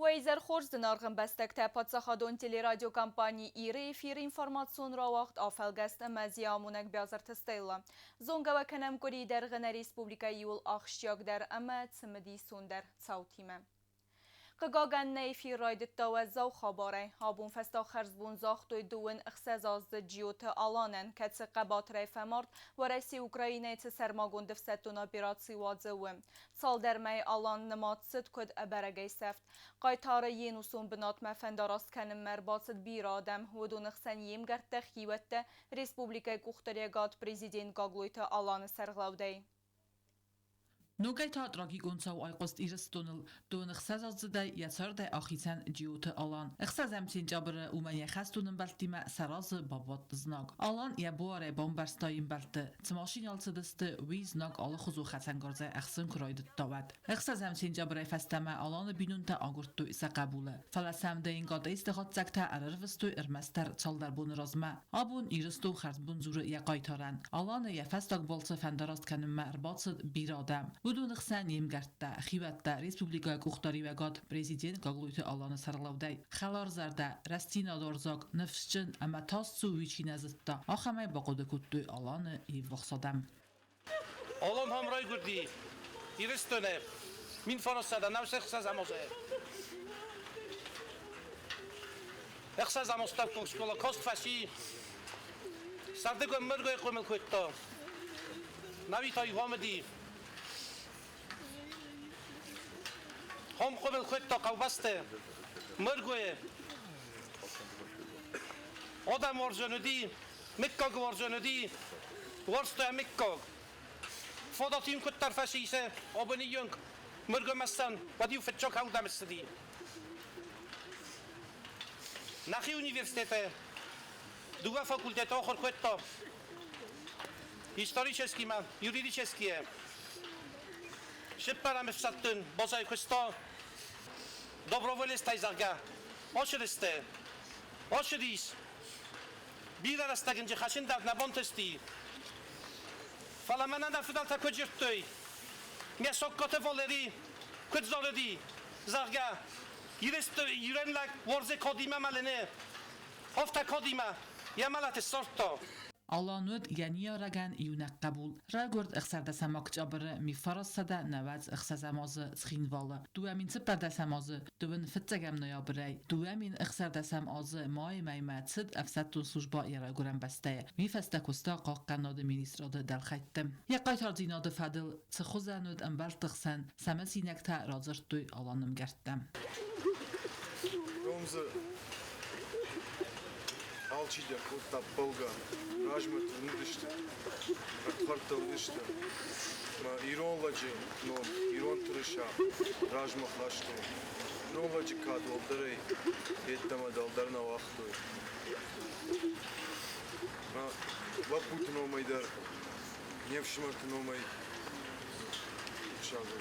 Уайзер хорздын арғын бәстікті патсахадон телерадиокомпании ирі эфир информацион рауақт афалгаст мәзия амунак бязар тыстайла. Зонгава кәнәм көрі дәрғіна республика юл ақшияғдар әмә цімді сондар цаутиме. Қығаған эфир райдытта вәззау хабарай. Абун феста хәрзбун зақтой дуын ұқсазазды джиоты аланын кәтсі қабат райфамарт вараси Украина еті сәрмагон діфсеттун операции вадзауы. Салдермей алан ныматсыд көд әбәрәгей сәфт. Қайтары ен усын бінат мәфендарас кәнім мәрбатсыд бір адам өдун ұқсан емгәртті хиветті республикай құқтарегат президент Гаглойты аланы сәрғлаудай. Ногайта трагиконцау айқост ирстоныл дон ихсазаздай яцардай ахицан джиоты алан. Ихсазам сентябры умания хастунын балтима саразы бабат знак. Алан я боаре бомбарстайын балты. Цмашин алцыдысты ви знак алы хузу хасангарзай ахсын крайды тавад. Ихсазам сентябры фастама аланы бинунта агуртту иса қабулы. Фаласам дейін гада истихатсакта арарвысту ирмастар чалдар бун разма. Абун ирсту харзбун зуры я қайтаран. Аланы я фастак болсы фандараст каным мәрбатсыд бір адам. بدون خسان يمگرده خیوته ریسپوبلیکای کوختاری و گاد پرزیدنت گاگلویت آلان سرلاودای خلار زرده رستینا دارزاک نفسچن اما تاس سویچی نزدتا آخمه با قد کتوی آلان ایوخصادم آلان همراه گردی ایرستونه من فرستاده نوش اخساز امازه اخساز اماستاب کنسکولا کاست فشی سردگو مرگوی قومل کویتا نوی تایی غامدی هم قبل خود تا قوبسته مرگوه آدم ورزندی مکاگ ورزندی ورستو مکاگ فداتیم کت طرفشیسه آبانی یونگ مرگو مستن و دیو فتچاک هاودم استدی نخی اونیورسیته دوگه فاکولتت آخر خود تا هیستوریچسکی من یوریدیچسکیه شپرم افساتن بازای کستا dobrovoljestaj zarga. Ošeriste. Ošeris. Bira rastaginci haşindav nabontesti. Falamananda fudalta kocirttöy. Mia sokkote voleri. Kudzoredi. Zarga. Yürenlak vorze kodima malene. Hofta kodima. Yamalate sorto. آلانود یعنی رگن یونک قبول رگورد اخسر دسماک جابر می فرستاده نواز اخساز مازه سخینواله دو امین سپر دسمازه دوون فتگم نیابری دو امین اخسر دسم آزه مای میمت صد افسدتون سوشبا ایرا گرم بسته می فسته کستا قاق قناد مینیستراده دل خیتم یک قایتار زیناد فدل تخوزنود انبر تخسن سمسی نکتا رازرد دوی آلانم گردم Alçıca, kurta, polga, rajmet, nudişte, atkarta nudişte, İran lacı, İran tırışa, rajmet laştı, İran lacı kad oldarı, yetteme daldarına vaxtı. Vak Putin olmaydar, nevşimartın olmayı, şalgı.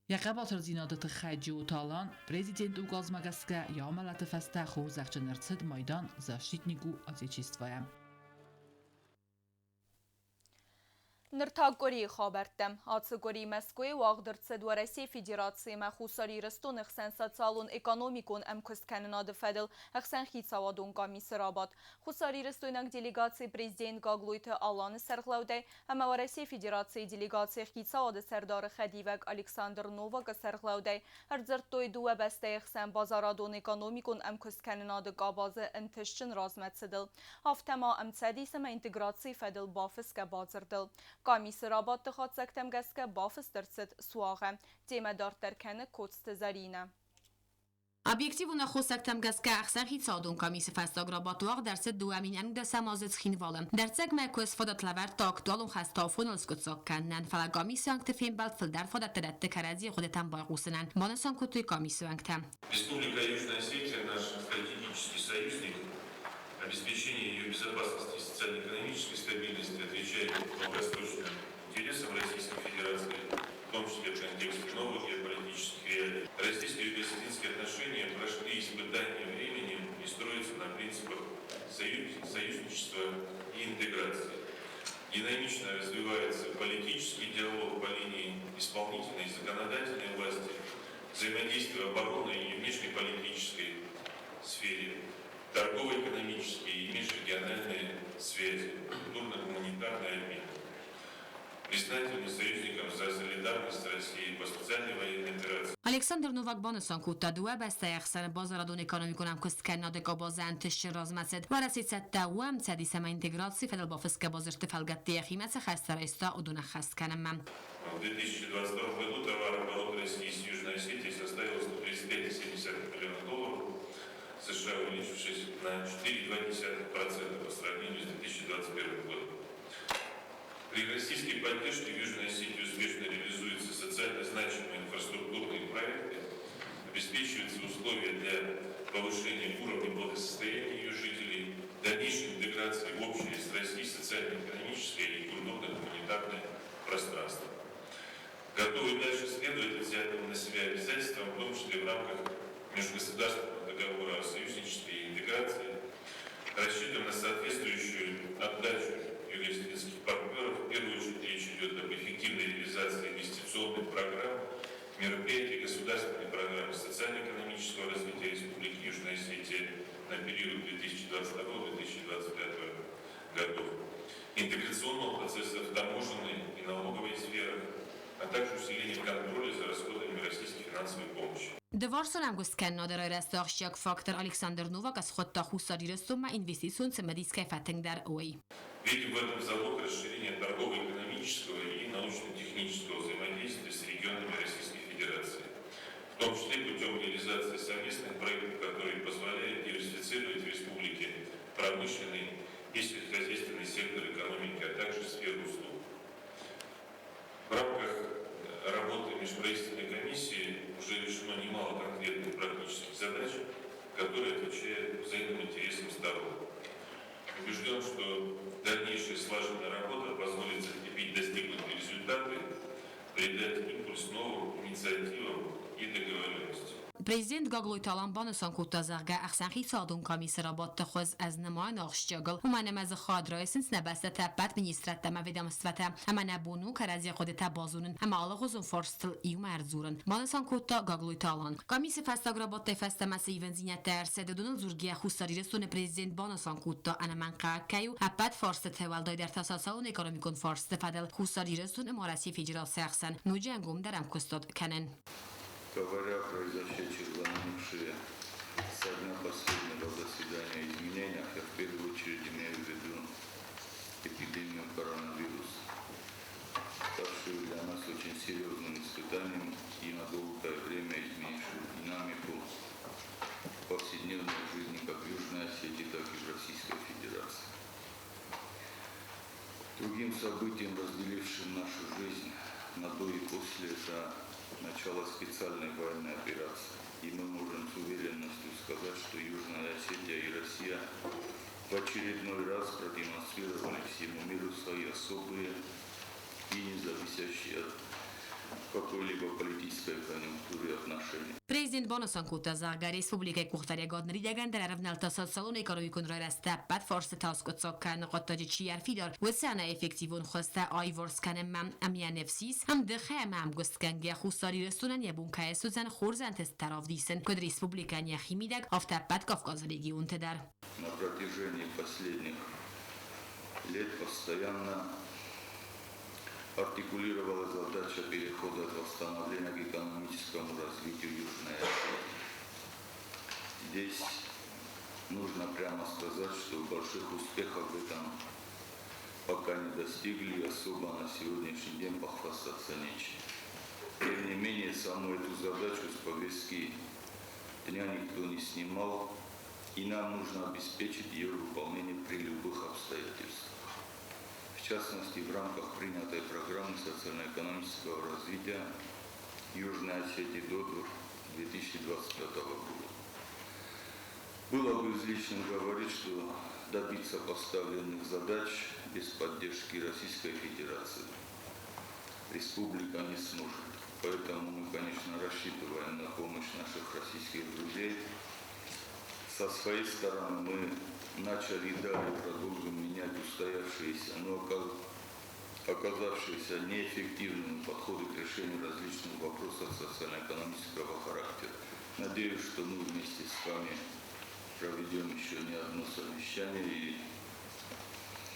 یقبات زینادت خیجی و تالان پرزیدنت اوگاز مگسکه یا عملت فسته خو زخچ نرسد مایدان زاشتید نیگو از چیست وایم نرتاقوری خابرتم. آتسگوری مسکوی واقدرتسد و رسی فدراسیه مخصوصی رستون اخسان سالون اکانومیکون امکست کنناد فدل اخسان خیت سوادون کامیس رابط. خصوصی رستونک دلیگاسی پرزیدنت گاگلویت آلان سرخلوده اما و رسی فدراسی دلیگاسی خیت سواد سردار خدیوک الکساندر نوواک سرخلوده ارزرد توی دو بسته اخسان بازارادون اکانومیکون امکست کنناد گاباز انتشتن رازمت سدل. هفتما امتسادیس ما انتگراسی فدل بافس که بازردل. کامیس رابط خود سکتم گست که بافس درست سواغه تیمه دار ترکنه کتست زرینه. Объективу на хосактам газка ахсан хитсадун комисси фастаграбатуаг дарсет дуамин анг да самазет хинвалам. Дарцег мэквес фодат лавар та актуалун хастафун алскутсак каннан фала комисси анг тефин балт филдар фодат тадатте карази худетан байгусынан. Манасан кутуй комисси ангтам. Республика Южная Осетия наш стратегический союзник. Обеспечение ее безопасности и социально-экономической стабильности отвечает долгосрочным интересам Российской Федерации, в том числе в контексте новых геополитических реалий. Российско-юго-осетинские отношения прошли испытания временем и строятся на принципах союзничества и интеграции. Динамично развивается политический диалог по линии исполнительной и законодательной власти, взаимодействие обороны и признательны союзникам за солидарность России по специальной военной операции. Alexander Novak Banason kutta due beste yaxsan bazaradon ekonomikon am kust Kanada bazantish razmaced و رسیت دوام تدی سما интеграции федерал бафска базарты фалгатти химаца хастарайста удуна хаст канам. В 2022 году товарооборот России с Южной Осетией составил $135,7 миллионов, США увеличившись на 4,2% по сравнению с 2021 годом. При российской поддержке в Южной Осетии успешно реализуются социально значимые инфраструктурные проекты, обеспечиваются условия для повышения уровня благосостояния ее жителей, дальнейшей интеграции в общее с Россией социально-экономическое и культурно-гуманитарное пространство. Готовы дальше следовать взятым на себя обязательствам, в том числе в рамках межгосударственного договора о союзничестве и интеграции, рассчитываем на соответствующую отдачу юго-осетинских партнеров. В первую очередь речь идет об эффективной реализации инвестиционных программ, мероприятий государственной программы социально-экономического развития Республики Южная Осетия на период 2022-2025 годов, интеграционного процесса в таможенной и налоговой сферах, а также усиление контроля за расходами российской финансовой помощи. دوارسون هم گست کناده رای رستاخشیاک فاکتور الکساندر نوواک از خود تا خوصاری رستون ما інвестиціон цемедійське фетинг در اوی. Видим в этом залог расширения торгово-экономического и научно-технического взаимодействия с регионами Российской Федерации, в том числе путем реализации совместных проектов, которые позволяют диверсифицировать в республике промышленный и сельскохозяйственный сектор экономики, а также сферу услуг. В рамках работы межправительственной комиссии уже решено немало конкретных практических задач, которые отвечают взаимным интересам сторон. Убежден, что дальнейшая слаженная работа позволит закрепить достигнутые результаты, придать импульс новым инициативам и договоренностям. Президент Gaglói Talan Banason kutta zarga axsan xitsadun komisera batta khoz az nemayn axshjagl و من از خادرای سنس نبسته تبت ministrat تما vedamstvata ama nabunu karazia خودتا بازونن اما alagozun forstl ium erzurun Banason kutta Gaglói Talan komisi fastagra batta fastamasi ivenzinya terse de donal zurgia khustari resune prezident Banason kutta ana man qakayu apat forste tewaldai der tasasaun ekonomikon forste fadel khustari resune marasi federal saxsan nujangum daram kustod kanen. Говоря о произошедших за минувшие со дня последнего заседания изменениях, я в первую очередь имею в виду эпидемию коронавируса, ставшую для нас очень серьезным испытанием и на долгое время изменившую динамику повседневной жизни как в Южной Осетии, так и в Российской Федерации. Другим событием, разделившим нашу жизнь на до и после, это начало специальной военной операции. И мы можем с уверенностью сказать, что Южная Осетия и Россия в очередной раз продемонстрировали всему миру свои особые и независящие от какой-либо политической конъюнктуры отношения. Prezident Banason kutta zarga Respublikai Kuxtarja Gadner idegen der ravnal tasad salon ekonomikon rajrastappat forse taskotsokan qattaji chiar fidar وسعنا effektivon khosta ayvors kanem amia nefsis am dkhem am gostkange khusari restoran yabun kaesuzan khorzant staravdisen kod Respublikanya khimidak aftappat Kavkaz region tedar. На протяжении последних лет постоянно артикулировала задача перехода от восстановления к экономическому развитию Южной Осетии. Здесь нужно прямо сказать, что больших успехов в этом пока не достигли и особо на сегодняшний день похвастаться нечем. Тем не менее, саму эту задачу с повестки дня никто не снимал, и нам нужно обеспечить ее выполнение при любых обстоятельствах. В частности, в рамках принятой программы социально-экономического развития Южной Осетии до 2025 года. Было бы излишним говорить, что добиться поставленных задач без поддержки Российской Федерации республика не сможет. Поэтому мы, конечно, рассчитываем на помощь наших российских друзей. Со своей стороны мы начали и далее продолжим менять устоявшиеся, но оказавшиеся неэффективными подходы к решению различных вопросов социально-экономического характера. Надеюсь, что мы вместе с вами проведем еще не одно совещание и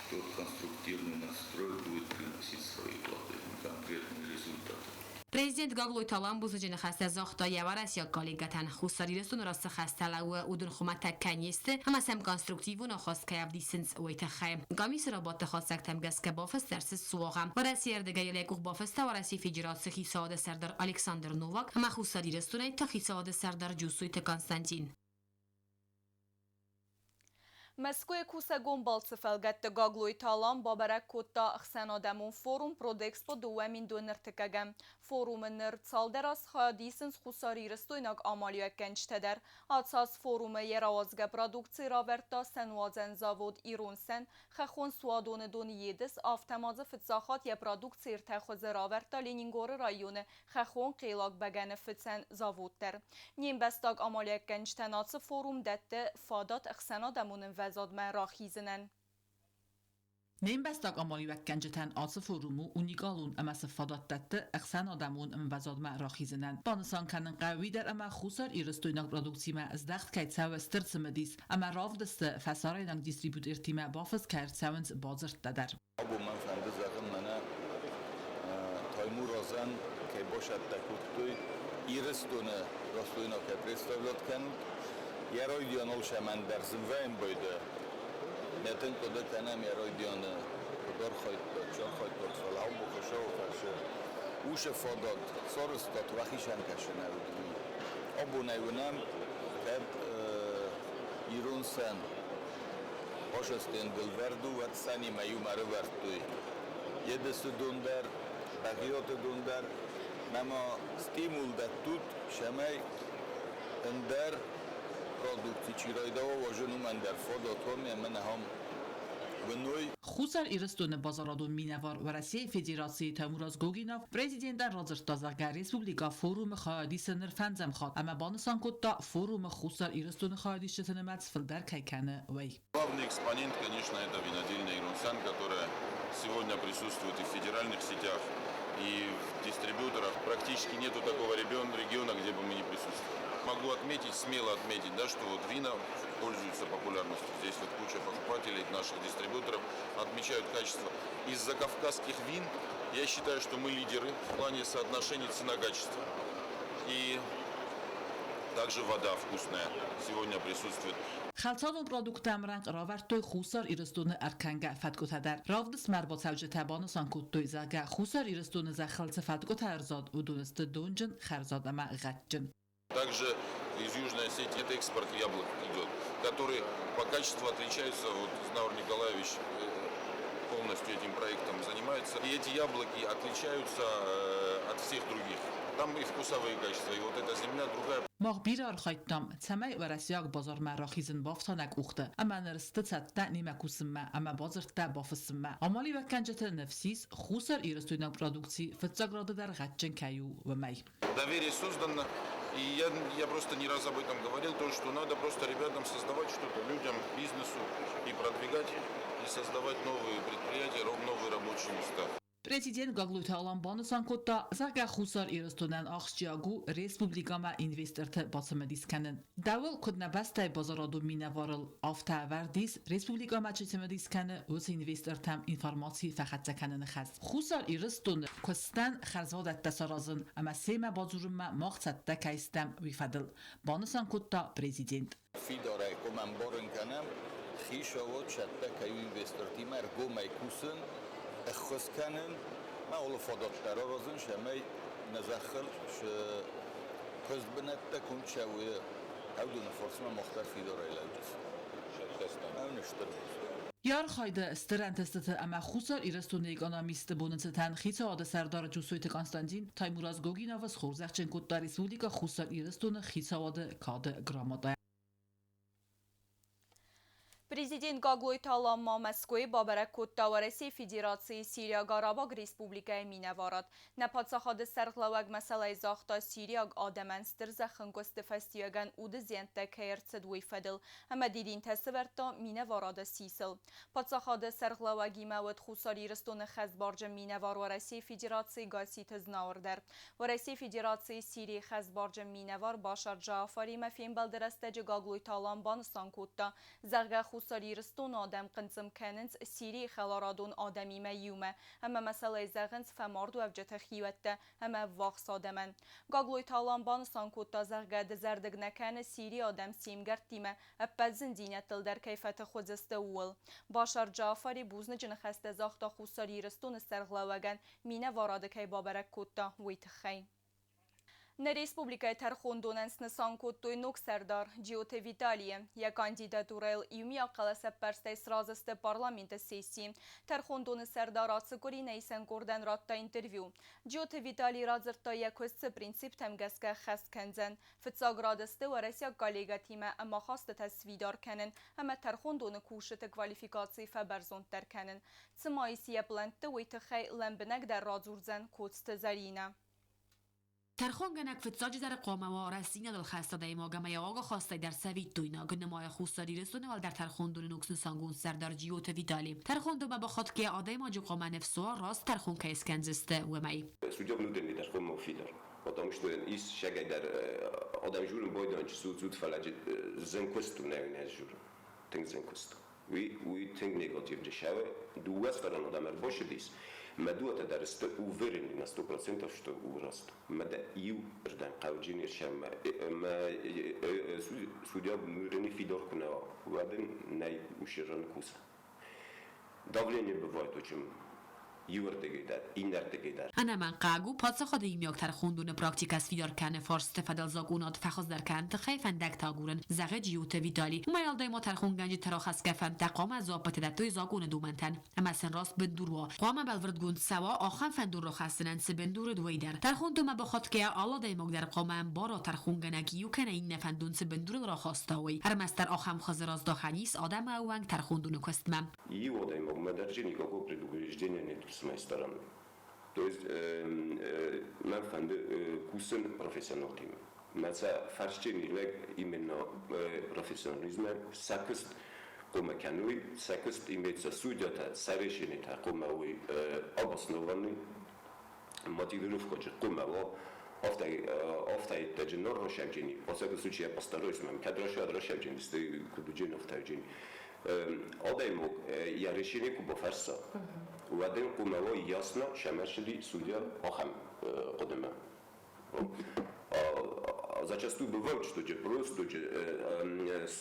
тот конструктивный настрой будет приносить свои плоды, конкретные результаты. Prezident Gogloy Talan buzujini xasta zaxta yavarasiya kollegatan xusarilesun rasa xastala و udun khumata kaniste hama sam konstruktivun khos kayavdisins ويتخايم قاميس رابط خاصك تمگسك بافس درس سواغم و رسیر دگه یلیک بافستا و رسی فیجرات خیساد سردار الکساندر نوواک hama xusarilesunay تا خیساد سردار جوسویت کنستانتین Москве куса гомбалцы фэлгатты гаглуй талам бабарак котта ахсанадамун форум продэкспо дуэмин дөнертикагам. Форумын нырцалдерас хадисынс хусари рыстойнак амалия кенчтедер. Атсас форумы еравазга продукции раверта сенвазен завод ирунсен хахон суадоны дон едис автомазы фитсахат я продукции иртахозы раверта Ленингоры районы хахон қилак бәгәні фитсен заводтер. Нем бәстаг амалия кенчтен атсы форум дәтті фадат ахсанадамунын وزادمه راخیزنن. نیم بستاق آمالی وکنجتن آصف فرومو اونیگالون اما سفادات داده اقسان آدمون ام وزادمه راخیزنن. بانسان کنن قوی در اما خوصار ایرستویناک پرودوکسیمه از دخت کهید سو استرسمه دیس اما راف دست فساره ایناک دیستریبیوت ارتیمه بافز کرد سوینز بازرد دادر. ابو من فنده زغم منه تایمور رازن که باشد تکوتوی ایرستونه راستویناک پرستاولات کنود یه رای دیانال شمن در زنوین بایده نتن کده کنم یه رای دیانه کدار خواهید داد چار خواهید داد فلاو بخشه و فرشه اوش فاداد سارستاد وخیشن کشه نبودی ابو نیونم که ایرون سن باشستین دلوردو و سنی میو مره وردوی یه دست دوندر بقیات دوندر نما ستیمول داد توت شمای اندر продукции чирайдава важну من در فاداتور من هم ونوی خوصر ایرستون بازارادون مینوار و رسیه فدراسی تاموراز گوگیناف پرزیدنت در رازر تازاگر ریسپوبلیکا فوروم خایدی سنر فنزم خواد اما بانسان کتا فوروم خوصر ایرستون خایدی شتن مدسفل در کیکنه وی. Главный экспонент, конечно, это винодельня Ирунсан, которая сегодня присутствует и в федеральных сетях, и в дистрибьюторах. Практически нету такого региона, где бы мы не присутствовали. Могу отметить, смело отметить, да, что вот вина пользуются популярностью. Здесь вот куча покупателей, наших дистрибьюторов отмечают качество. Из-за кавказских вин я считаю, что мы лидеры в плане соотношения цена-качество. И также вода вкусная сегодня присутствует. خلطان و پرودوکتم رنگ راورد توی خوصار ایرستون ارکنگه فتگو تدر راودس مرباط سوجه تبان سانکوت توی زگه خوصار ایرستون زخلت فتگو ترزاد و دونست دونجن خرزاد اما غجن. Также из Южной Осетии это экспорт яблок идет, который по качеству отличается. Вот Знаур Николаевич полностью этим проектом занимается. И эти яблоки отличаются от всех других. Там и вкусовые качества, и вот эта земля другая. ماه بیرار خایتام تمای و رسیاق بازار مراخیزن بافتانک اوخته اما نرسته تا نیمه کوسمه اما بازار تا بافسمه امالی و کنجت نفسیس خوصر ایرستویناک پرودوکسی فتزاگراده در غجن کیو و می. Доверие создано, и я просто не раз об этом говорил, то, что надо просто ребятам создавать что-то, людям, бизнесу, и продвигать, и создавать новые предприятия, новые рабочие места. Президент Гаглуй Талан бонусан кота зага хусар ирстунан ахшиагу республика ма инвесторт басмадис канен. Давал кудна бастай базараду минаварл афта вардис республика ма читмадис кане ус инвестортам информации фақат канен хас. Хусар ирстун костан خرزاد تسرازن اما سیما بازورما مقصد تکایستم ویفدل بانسان کوتا پرزیدنت فیداره کمم بارن کنم خیشاوات شده که اینوسترتی مرگو میکوسن اخوز کنن ما اولو فادات ترا رازن شمی نزخل خز بنت تکن شویه او دون فرسما مختار فیداره ایلاجیس او نشتر یار خایده استرنتستت اما خوصار ایرستون اکونومیست بوننستن خیساد سردار جوسویت کانستانتین تایموراز گوگیناوز خورزخچن کود در ریسپوبلیکا خوصار ایرستون خیساد کاد گرامادا Президент Гаглуй Талан ма Москвы бабарак котта ва Россия Федерации Сирия Гарабаг Республика минаварад. На подсахады сарглаваг масалай захта Сирия адаманстыр захын гостефастияган уды зентта каерцед уйфадыл. Ама дидин тесверта минаварада сисыл. Подсахады сарглаваги мавад хусари растуны хазбарджа минавар ва Россия Федерации гасит знауырдар. Ва Россия Федерации Сирия хазбарджа минавар Башар Джафари мафин балдырастаджи Гаглуй Талан бансан котта. Зарга خصاريرستون آدم قنزم كاننز سيري خلارادون آدمي ميومة اما مسألة زغنز فمارد و افجت خيوته اما واقص آدمن گاگلوی تالانبان سانکوت تازغد زردگ نکن سیری آدم سیمگرد دیمه اپزن دینتل در کیفت خودست اول باشار جعفری بوزن جنخست زاخت خصاريرستون سرغلاوگن مینه وارد که بابرک کوتا ویتخی نه ریسپوبلیکای ترخوندونن سنسان کوتوی نوک سردار جیوت ویتالیه یا کاندیداتورایل ایومی اقلس پرسته سرازست پارلامنت سیسی ترخوندون سردار آتسکوری نیسن کردن رات تا انترویو جیوت ویتالی رازر تا یکوست پرینسیپ تمگسکه خست کنزن فتساگرادسته و رسیا کالیگا تیمه اما خواست تسویدار کنن اما ترخوندون کوشت کوالیفیکاسی فبرزون تر کنن تسمایسی پلنت ویتخی لنبنک در رازورزن کوتست زرینه ترخونگنک فتساج در قومه و رسینه دل خسته دای ماگمه یا آقا خواسته در سوید دوینا گنمای خوستاری رسونه ول در ترخوندون نوکسن سانگون سردار جیوت ویتالی ترخوندو با خود که آدای ماجو قومه نفسوا راست ترخون که اسکنزسته و مایی سوجاب نودنی در قومه وفیدر потому что из шагай дар адам журин бойдан зуд фалаҷ зенкусту навиназ жур тинг зенкуст ви тинг негатив дешаве дуа сторона адамар бошидис مدوة درست وفرني на 100% что ураст. مدى يو ردان قاوجين يرشام ما سوديا بنورني في دور كنا وبعدين ناي وشرن كوسا. давление бывает очень انا من قاگو پادسا خود ایمیاک ترخوندون پراکتیکاس فیدار کنه فارس تفدل زاگونات فخص در کن تخی فندک تاگورن زغه جیوت ویدالی مایال دای ما ترخونگنج تراخص کفن تقام از زابط دتوی زاگون دومنتن اما سن راست بندوروا قام بلوردگون سوا آخن فندور رو خستنن سبندور دویدر ترخوندو ما بخواد که آلا دای ماگ در قام بارا ترخونگنگیو کنه این نفندون سبندور را خواستاوی هر مستر آخم خزراز داخنیس آدم اوانگ ترخوندون کستمم یو دای ماگ مدرجه نیکاکو предупреждения нету с моей стороны. То есть мы фанды кусен профессионал тим. Мы фарчени лег именно профессионализма сакуст комакануи сакуст имеется судьята сарешени такомауи обоснованный мотивировка же комаво офтай таджинор рошавжени. Во всяком случае я постараюсь, мы кадроша рошавжени сты кудуджен офтайжени. Одай мог я решение куба фарса. و بعدين قوموا ياسنا شمشلي سوديا أخم قدمه. Зачастую бывает, что просто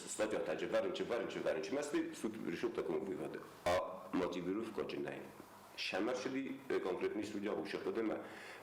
статья тажеварен, если суд решил такому выводу. А мотивировка джинай. Шамашли конкретный судья уже подема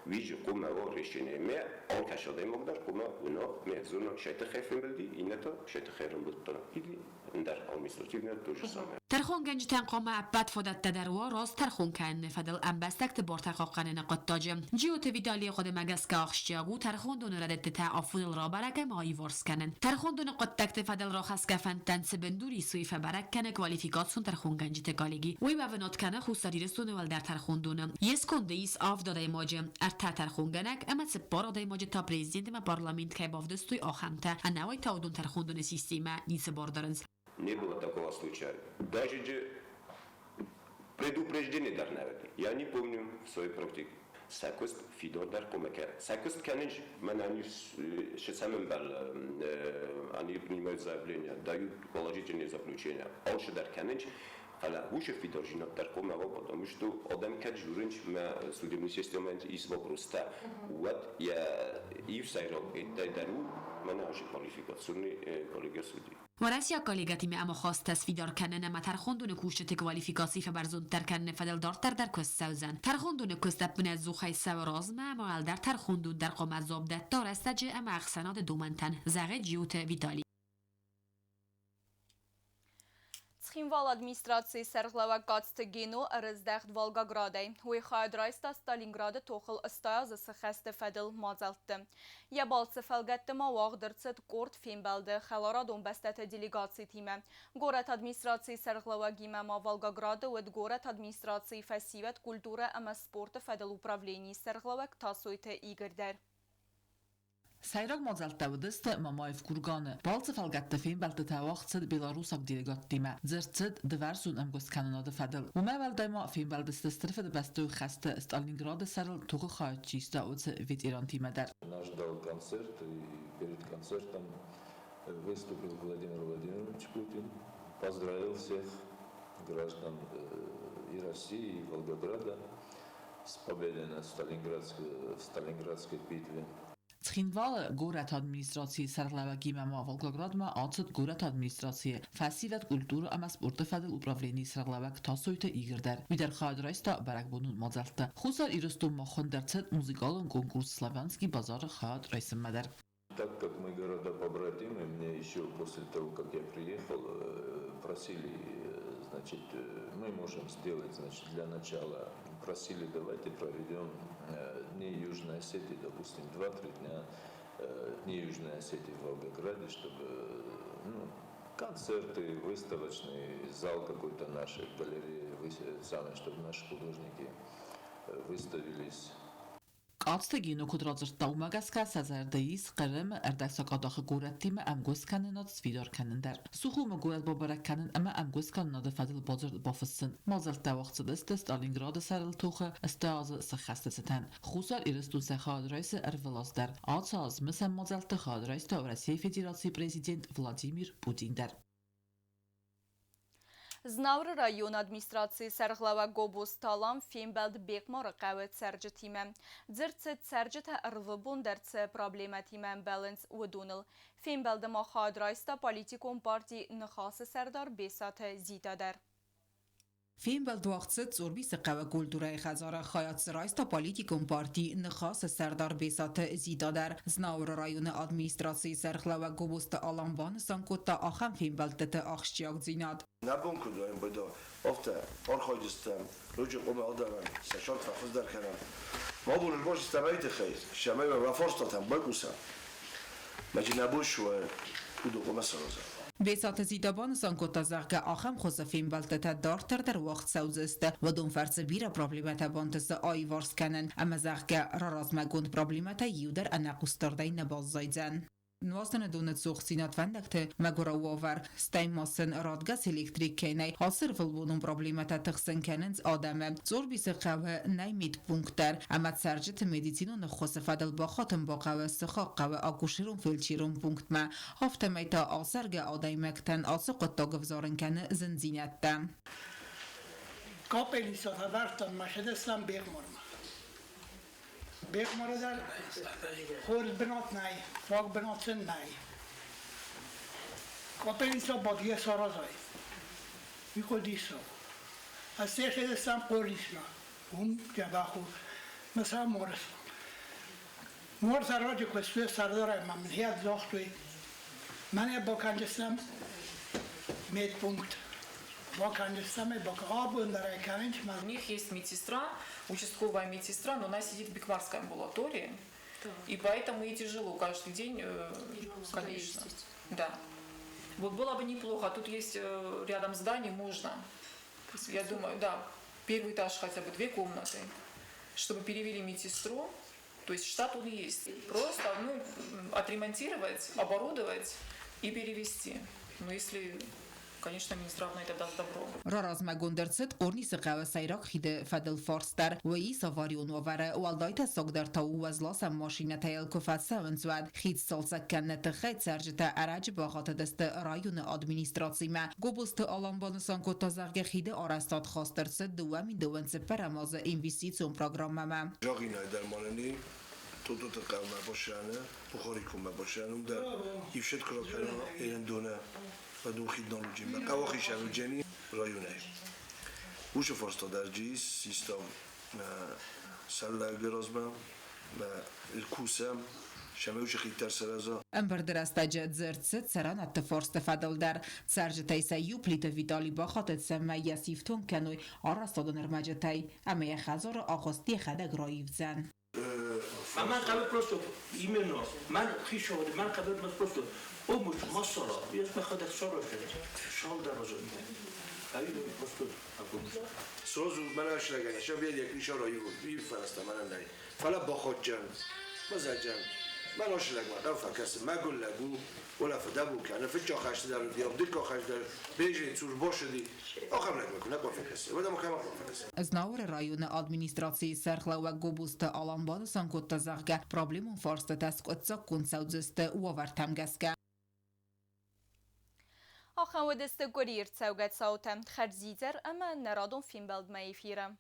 вижу قوموا решение. Мы он кашадай могдар قوма уно мезуно шайта хефен билди инето шайта херен билтон. Или در administrativně to же samé. ترخون گنج تنقام عباد فدت تدروا راست ترخون کن فدل انبستک تبار تقاقن نقد تاجم جیوت ویدالی خود مگس که آخشیاگو ترخون دون ردت تعافل را برکه مایی ورس کنن ترخون دون قد تکت فدل را خس کفن تنس بندوری سویف برک کنه کوالیفیکاسون ترخون گنج تکالگی وی بونات کنه خوستاری رسون ول در ترخون دونم یس کنده ایس آف داده ماجم ارتا ترخون گنک اما سپار داده ماج تا پریزیدنت ما پارلامنت که بافدستوی آخمته انوای تاودون ترخون دون سیستما نیس باردارنز Не было такого случая. Даже предупреждение дар наведи. Я не помню в своей практике. Сакост фидор дар комекер. Сакост канич, они самым они принимают заявления, дают положительные заключения. Алше дар канич, але гуше фидор жинат дар комева, потому что адам кад журинч на судебной системе из вопроса. Вот я и в сайрок это дару, мене аж квалификационный коллега судьи. ورسیا کالیگتی می اما خواست تصفیدار کنن اما ترخوندون کوشت کوالیفیکاسی فبرزون ترکن فدل دارتر در کست سوزن ترخوندون کست بنه زوخای سوراز ما در ترخوندون در قام عذاب ده دار استجه اما اخسناد دومنتن زغه جیوت ویدالی Схимвал администрации Серглава Кацтегину раздахт Волгоградой. Уйхайд райста Сталинграда тохл остая за сахасте федел мазалты. Я балцы фелгетте мавагдырцет корт фимбалды халарадон бастата делегации тиме. Город администрации Серглава гимама Волгограда уд город администрации фасивет культура ама спорта федел управлений Серглава ктасуйте игрдер. سایرگ مازالت ودست مامایف کورگانه بالت فلگت فین بالت تواخت صد بیلاروساک دیلگات دیمه زرتد دوارسون امگوست کانوناد فدل و ما ول دایما فین بالت استرف دبستو خسته استالینگراد سرل توق خواهد چیستا اوز وید ایران تیمه در. Нас ждал концерт, и перед концертом выступил Владимир Владимирович Путин, поздравил всех граждан и России, и Волгограда с победой на Сталинградской битве. Цхинвалы город администрации Сарлаваги мама Волгоградма ацет город администрации фасилат культура ама спорта фадил управление Сарлавак тасойта игрдар. Видер хадрайста баракбунун мазалта. Хусар иростум махондерцет музыкалон конкурс славянский базар хадрайсом мадар. Так как мы города-побратимы, мне еще после того, как я приехал, просили, значит, мы можем сделать, значит, для начала, просили, давайте проведем Дни Южной Осетии, допустим, 2-3 дня Дни Южной Осетии в Волгограде, чтобы концерты, выставочный зал какой-то нашей галереи, чтобы наши художники выставились. Ացտեգինու կուդրածր տաումագասկա սազարդեիս qırım erdəksaqadaxı qurəttimə əmgöz kanınat svidar kanındar. Suxumı qurət babarak kanın əmə əmgöz kanınadı fədil bacır bafıssın. Mazal təvaqçıdəstə Stalingradı səril toxı əstəazı sıxəstəsətən. Xusar iristun səxadraysı ərvəlazdar. Atsaz məsəm mazal təxadraysı Россия Федерации президент Владимир Путиндar. Знавр район администрации Сарглава Гобус Талам Фембелд Бекмар Кавет Сарджетиме. Дзерцет Сарджета Рлбун дерце проблематиме Баланс Удунл. Фембелд Махад Райста политикум партии Нхас Сардар Бесат Зитадар. فیمبلد وقت زوربی سقوه کلتورای خزاره خیات سرایستا پالیتیکوم پارتی نخاس سردار بیسات زیدادر زناور رایون ادمینستراسی سرخلوه گوبوست آلانبان سانکوتا آخم فیمبلد تت آخشیاک زیناد نبون کدویم بدا افته آرخاجستم روچه قوم آدارم سشان تفضل در کنم ما بونش باش استمایت خیر شمه و فرستاتم بگوسم مجی نبوش و کدو قوم سرازم بیسات زیدابان سانکوتا زرگه آخم خوز فیمبلد تت دارتر در وقت سوزست و دون فرس بیره پرابلیمت بانتس آی وارس کنن اما زرگه را رازمگوند پرابلیمت یودر انقوستارده نباز زایدن. نواستن دونت سوخسینات فندکت مگورا واور ستایماسن رادگاز الکتریک کنی حاصر فلبونون پرابلیمت تخسن کننز آدمه زور بیس قوه نیمید پونکتر اما سرجت مدیسینون خوص فدل با خاتم با قوه سخاق قوه آگوشیرون فیلچیرون پونکت ما هفته میتا آسرگ آدایمکتن آسقت تا گفزارن کنه زنزینت دم کاپلی ساتا برتان مشهد اسلام بیغمارم بیغماره در خور بنات نای فاق بناتن نای کاپلی سا بادیه سارازای میکو دیسا از سیخ دستم قوریسنا اون جبه خود مثلا مورس مورس راجع کسوی سرداره ممنهیت زاختوی من با کنجستم مید پونکت У них есть медсестра, участковая медсестра, но она сидит в Бекварской амбулатории, и поэтому ей тяжело каждый день, конечно. Да. Вот было бы неплохо, тут есть рядом здание, можно. Я думаю, да, первый этаж хотя бы 2 комнаты, чтобы перевели медсестру, то есть штат он есть. Просто отремонтировать, оборудовать и перевести. Но если... Конечно, Минздрав на это даст добро. راراز مگوندرست قرنی سقوه سیراک خیده فدل فارستر و ای ساواریون واره والدایت ساگدر تا او وزلاس ماشینه تایل کفت سونزواد خید سالسکن نتخید سرجت عرج باقات دست رایون ادمینستراسی ما گوبست آلانبانسان که تازرگ خیده آرستاد خواسترست دوامین دوان سپر ماز اینویستیسیون پروگرام ما جاقینای درماننی تو تقوم باشنه بخاری کن باشنه در یفشت کرد کنه این دونه و دون خیدان لوجین قواخی شلوجینی رایونه وش فرستا در جیس سیستم سال گرازم و الکوسم شموش خیتر سرازا امبر درست جد زرت سران اتفارست فدل در سرجتای سیو پلیت ویدالی با خاطر سمه یسیفتون کنوی آرستاد نرمجتای اما یه خزار آخاستی خدگ رایف زن من قبل просто именно من خیش شده من قبل просто помощь масала я смехада сорожен шал дорожен айду просто сразу من اشلگن شب بیاد یک ریشا رایی بود بیر فرسته من اندایی فلا با خود جن مزجن من اشلگ ما دو فکست مگل لگو ولا فدا بو کنه فجا خشت در دیاب دیل که خشت در بیجی چور باشدی آخر نگم نکو فکسته ودا مکمل فکسته از ناور رایون ادمینستراسی سرخلا و گوبوست آلانبان سانکوت تزاغه پرابلمون فارست تسک اتساق کن سوزست و ورتم گسکه آخان و دست گریر تسوگت ساوتم خرزیزر اما نرادون فیلم بلد ما يفيرم